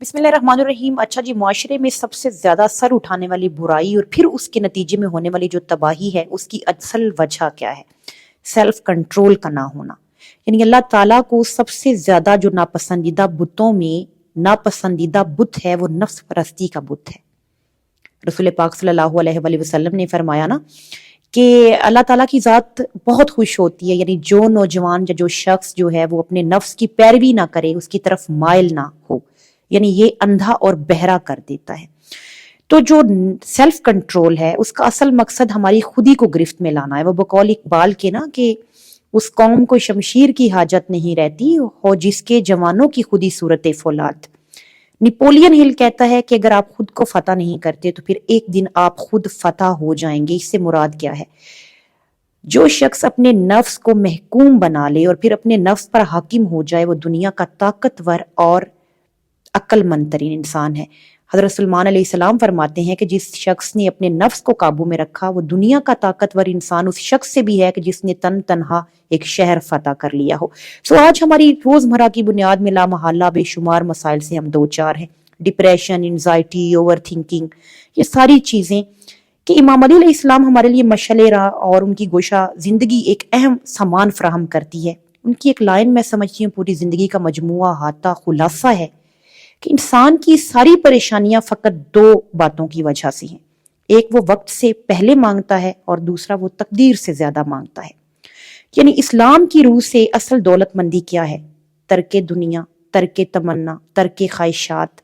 بسم اللہ الرحمن الرحیم۔ اچھا جی، معاشرے میں سب سے زیادہ سر اٹھانے والی برائی اور پھر اس کے نتیجے میں ہونے والی جو تباہی ہے، اس کی اصل وجہ کیا ہے؟ سیلف کنٹرول کا نہ ہونا۔ یعنی اللہ تعالیٰ کو سب سے زیادہ جو ناپسندیدہ بتوں میں ناپسندیدہ بت ہے وہ نفس پرستی کا بت ہے۔ رسول پاک صلی اللہ علیہ وآلہ وسلم نے فرمایا نا کہ اللہ تعالیٰ کی ذات بہت خوش ہوتی ہے، یعنی جو نوجوان یا جو شخص جو ہے وہ اپنے نفس کی پیروی نہ کرے، اس کی طرف مائل نہ ہو، یعنی یہ اندھا اور بہرا کر دیتا ہے۔ تو جو سیلف کنٹرول ہے اس کا اصل مقصد ہماری خودی کو گرفت میں لانا ہے۔ وہ بقول اقبال کے نا کہ اس قوم کو شمشیر کی حاجت نہیں رہتی ہو جس کے جوانوں کی خودی صورت فولاد۔ نپولین ہل کہتا ہے کہ اگر آپ خود کو فتح نہیں کرتے تو پھر ایک دن آپ خود فتح ہو جائیں گے۔ اس سے مراد کیا ہے؟ جو شخص اپنے نفس کو محکوم بنا لے اور پھر اپنے نفس پر حاکم ہو جائے وہ دنیا کا طاقتور اور عقل مند ترین انسان ہے۔ حضرت سلمان علیہ السلام فرماتے ہیں کہ جس شخص نے اپنے نفس کو قابو میں رکھا وہ دنیا کا طاقتور انسان اس شخص سے بھی ہے کہ جس نے تنہا ایک شہر فتح کر لیا ہو۔ آج ہماری روزمرہ کی بنیاد میں لامحالہ بے شمار مسائل سے ہم دو چار ہیں۔ ڈپریشن، انزائٹی، اوور تھنکنگ، یہ ساری چیزیں کہ امام علی علیہ السلام ہمارے لیے مشعل راہ اور ان کی گوشہ زندگی ایک اہم سامان فراہم کرتی ہے۔ ان کی ایک لائن میں سمجھتی ہوں پوری زندگی کا مجموعہ احاطہ خلاصہ ہے کہ انسان کی ساری پریشانیاں فقط دو باتوں کی وجہ سے ہیں۔ ایک وہ وقت سے پہلے مانگتا ہے اور دوسرا وہ تقدیر سے زیادہ مانگتا ہے۔ یعنی اسلام کی روح سے اصل دولت مندی کیا ہے؟ ترک دنیا، ترک تمنا، ترک خواہشات۔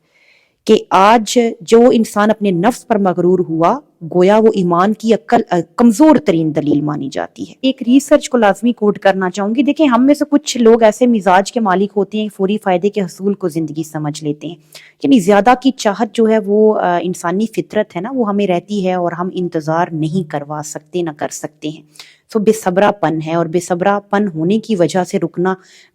کہ آج جو انسان اپنے نفس پر مغرور ہوا گویا وہ ایمان کی کمزور ترین دلیل مانی جاتی ہے۔ ایک ریسرچ کو لازمی کوٹ کرنا چاہوں گی۔ دیکھیں، ہم میں سے کچھ لوگ ایسے مزاج کے مالک ہوتے ہیں، فوری فائدے کے حصول کو زندگی سمجھ لیتے ہیں۔ یعنی زیادہ کی چاہت جو ہے وہ انسانی فطرت ہے نا، وہ ہمیں رہتی ہے اور ہم انتظار نہیں کروا سکتے، نہ کر سکتے ہیں۔ بے صبرا پن ہے اور بے صبرا پن ہونے کی وجہ سے رکنا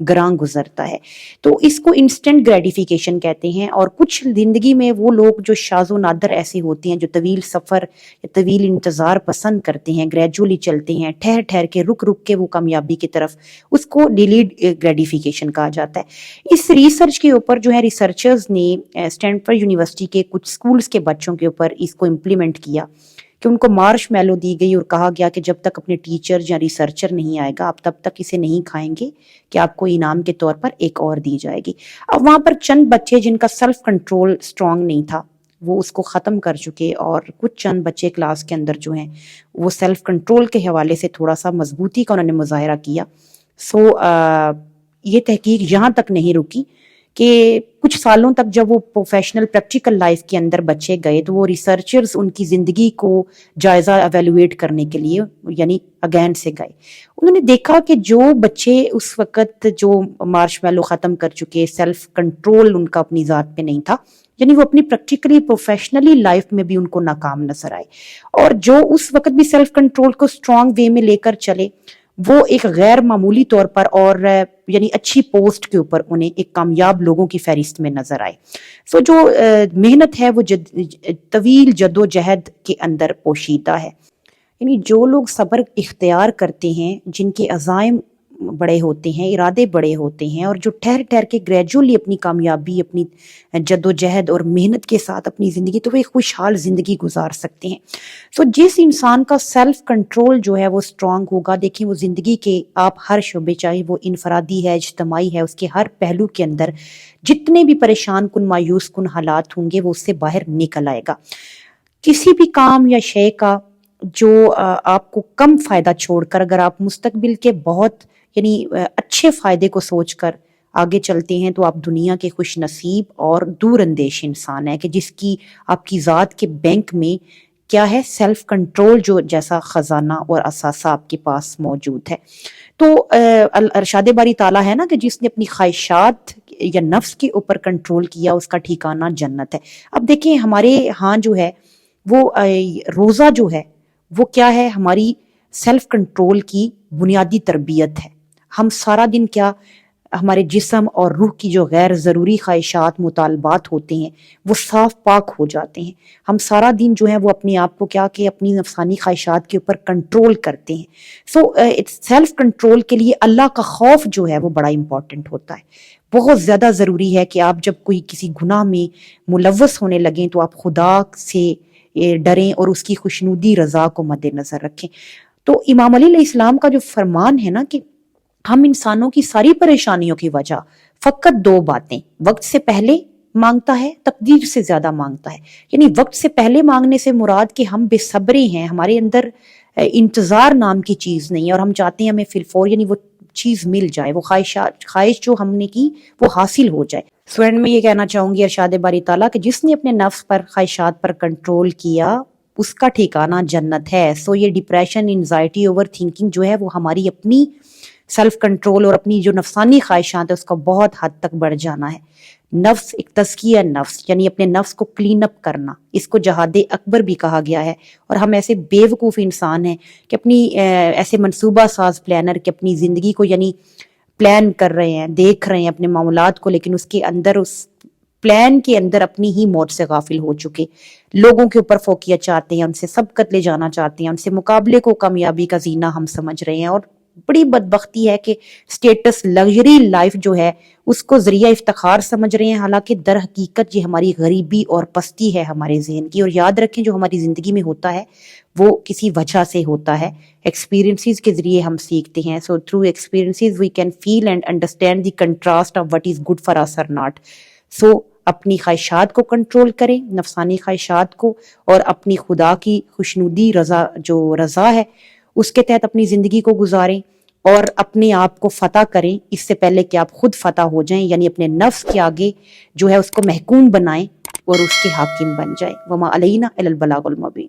گراں گزرتا ہے۔ تو اس کو انسٹنٹ گریٹیفیکیشن کہتے ہیں۔ اور کچھ زندگی میں وہ لوگ جو شاذ و نادر ایسے ہوتے ہیں جو طویل سفر یا طویل انتظار پسند کرتے ہیں، گریجولی چلتے ہیں، ٹھہر ٹھہر کے رک کے وہ کامیابی کی طرف، اس کو ڈیلیڈ گریٹیفیکیشن کہا جاتا ہے۔ اس ریسرچ کے اوپر جو ہے ریسرچرز نے اسٹینفورڈ یونیورسٹی کے کچھ سکولز کے بچوں کے اوپر اس کو امپلیمنٹ کیا کہ ان کو مارش میلو دی گئی اور کہا گیا کہ جب تک اپنے ٹیچر یا ریسرچر نہیں آئے گا آپ تب تک اسے نہیں کھائیں گے کہ آپ کو انعام کے طور پر ایک اور دی جائے گی۔ اب وہاں پر چند بچے جن کا سیلف کنٹرول سٹرونگ نہیں تھا وہ اس کو ختم کر چکے، اور کچھ چند بچے کلاس کے اندر جو ہیں وہ سیلف کنٹرول کے حوالے سے تھوڑا سا مضبوطی کا انہوں نے مظاہرہ کیا۔ یہ تحقیق یہاں تک نہیں رکی کہ کچھ سالوں تک جب وہ پروفیشنل پریکٹیکل لائف کے اندر بچے گئے تو وہ ریسرچرز ان کی زندگی کو جائزہ ایویلویٹ کرنے کے لیے یعنی اگین سے گئے۔ انہوں نے دیکھا کہ جو بچے اس وقت جو مارش میلو ختم کر چکے، سیلف کنٹرول ان کا اپنی ذات پہ نہیں تھا، یعنی وہ اپنی پریکٹیکلی پروفیشنلی لائف میں بھی ان کو ناکام نظر آئے، اور جو اس وقت بھی سیلف کنٹرول کو اسٹرانگ وے میں لے کر چلے وہ ایک غیر معمولی طور پر اور یعنی اچھی پوسٹ کے اوپر انہیں ایک کامیاب لوگوں کی فہرست میں نظر آئے۔ جو محنت ہے وہ طویل جد و جہد کے اندر پوشیدہ ہے۔ یعنی جو لوگ صبر اختیار کرتے ہیں، جن کے عزائم بڑے ہوتے ہیں، ارادے بڑے ہوتے ہیں، اور جو ٹھہر ٹھہر کے گریجولی اپنی کامیابی، اپنی جد و جہد اور محنت کے ساتھ اپنی زندگی، تو وہ ایک خوشحال زندگی گزار سکتے ہیں۔ جس انسان کا سیلف کنٹرول جو ہے وہ سٹرونگ ہوگا، دیکھیں وہ زندگی کے آپ ہر شعبے، چاہے وہ انفرادی ہے، اجتماعی ہے، اس کے ہر پہلو کے اندر جتنے بھی پریشان کن، مایوس کن حالات ہوں گے وہ اس سے باہر نکل آئے گا۔ کسی بھی کام یا شے کا جو آپ کو کم فائدہ چھوڑ کر اگر آپ مستقبل کے بہت یعنی اچھے فائدے کو سوچ کر آگے چلتے ہیں تو آپ دنیا کے خوش نصیب اور دور اندیش انسان ہے کہ جس کی آپ کی ذات کے بینک میں کیا ہے؟ سیلف کنٹرول جو جیسا خزانہ اور اثاثہ آپ کے پاس موجود ہے۔ تو ارشاد باری تعالیٰ ہے نا کہ جس نے اپنی خواہشات یا نفس کے اوپر کنٹرول کیا اس کا ٹھکانہ جنت ہے۔ اب دیکھیں ہمارے ہاں جو ہے وہ روزہ جو ہے وہ کیا ہے؟ ہماری سیلف کنٹرول کی بنیادی تربیت ہے۔ ہم سارا دن کیا ہمارے جسم اور روح کی جو غیر ضروری خواہشات مطالبات ہوتے ہیں وہ صاف پاک ہو جاتے ہیں. ہم سارا دن جو ہے وہ اپنے آپ کو کیا کہ اپنی نفسانی خواہشات کے اوپر کنٹرول کرتے ہیں. سو سیلف کنٹرول کے لیے اللہ کا خوف جو ہے وہ بڑا امپورٹنٹ ہوتا ہے. بہت زیادہ ضروری ہے کہ آپ جب کوئی کسی گناہ میں ملوث ہونے لگیں تو آپ خدا سے ڈریں اور اس کی خوشنودی رضا کو مد نظر رکھیں. تو امام علی علیہ السلام کا جو فرمان ہے نا کہ ہم انسانوں کی ساری پریشانیوں کی وجہ فقط 2 باتیں، وقت سے پہلے مانگتا ہے، تقدیر سے زیادہ مانگتا ہے. یعنی وقت سے پہلے مانگنے سے مراد کہ ہم بے صبرے ہیں، ہمارے اندر انتظار نام کی چیز نہیں ہے اور ہم چاہتے ہیں ہمیں فی الفور یعنی وہ چیز مل جائے، وہ خواہش جو ہم نے کی وہ حاصل ہو جائے. سو اینڈ میں یہ کہنا چاہوں گی ارشاد باری تعالیٰ کہ جس نے اپنے نفس پر خواہشات پر کنٹرول کیا اس کا ٹھکانہ جنت ہے. سو یہ ڈپریشن، انزائٹی، اوور تھنکنگ جو ہے وہ ہماری اپنی سیلف کنٹرول اور اپنی جو نفسانی خواہشات ہے اس کا بہت حد تک بڑھ جانا ہے. نفس ایک تزکیہ نفس یعنی اپنے نفس کو کلین اپ کرنا، اس کو جہاد اکبر بھی کہا گیا ہے. اور ہم ایسے بے وقوف انسان ہیں کہ اپنی ایسے منصوبہ ساز پلانر کہ اپنی زندگی کو یعنی پلان کر رہے ہیں، دیکھ رہے ہیں اپنے معاملات کو، لیکن اس کے اندر اس پلان کے اندر اپنی ہی موت سے غافل ہو چکے. لوگوں کے اوپر فوقیت چاہتے ہیں، ان سے سبقت لے جانا چاہتے ہیں، ان سے مقابلے کو کامیابی کا زینہ ہم سمجھ رہے ہیں. اور بڑی بدبختی ہے کہ سٹیٹس لگژری لائف جو ہے اس کو ذریعہ افتخار سمجھ رہے ہیں، حالانکہ در حقیقت یہ ہماری غریبی اور پستی ہے ہمارے ذہن کی. اور یاد رکھیں جو ہماری زندگی میں ہوتا ہے وہ کسی وجہ سے ہوتا ہے، ایکسپیرینسز کے ذریعے ہم سیکھتے ہیں. So through experiences we can feel and understand the contrast of what is good for us or not. So اپنی خواہشات کو کنٹرول کریں، نفسانی خواہشات کو، اور اپنی خدا کی خوشنودی رضا جو رضا ہے اس کے تحت اپنی زندگی کو گزاریں اور اپنے آپ کو فتح کریں اس سے پہلے کہ آپ خود فتح ہو جائیں. یعنی اپنے نفس کے آگے جو ہے اس کو محکوم بنائیں اور اس کے حاکم بن جائیں. وما علینا الا البلاغ المبین.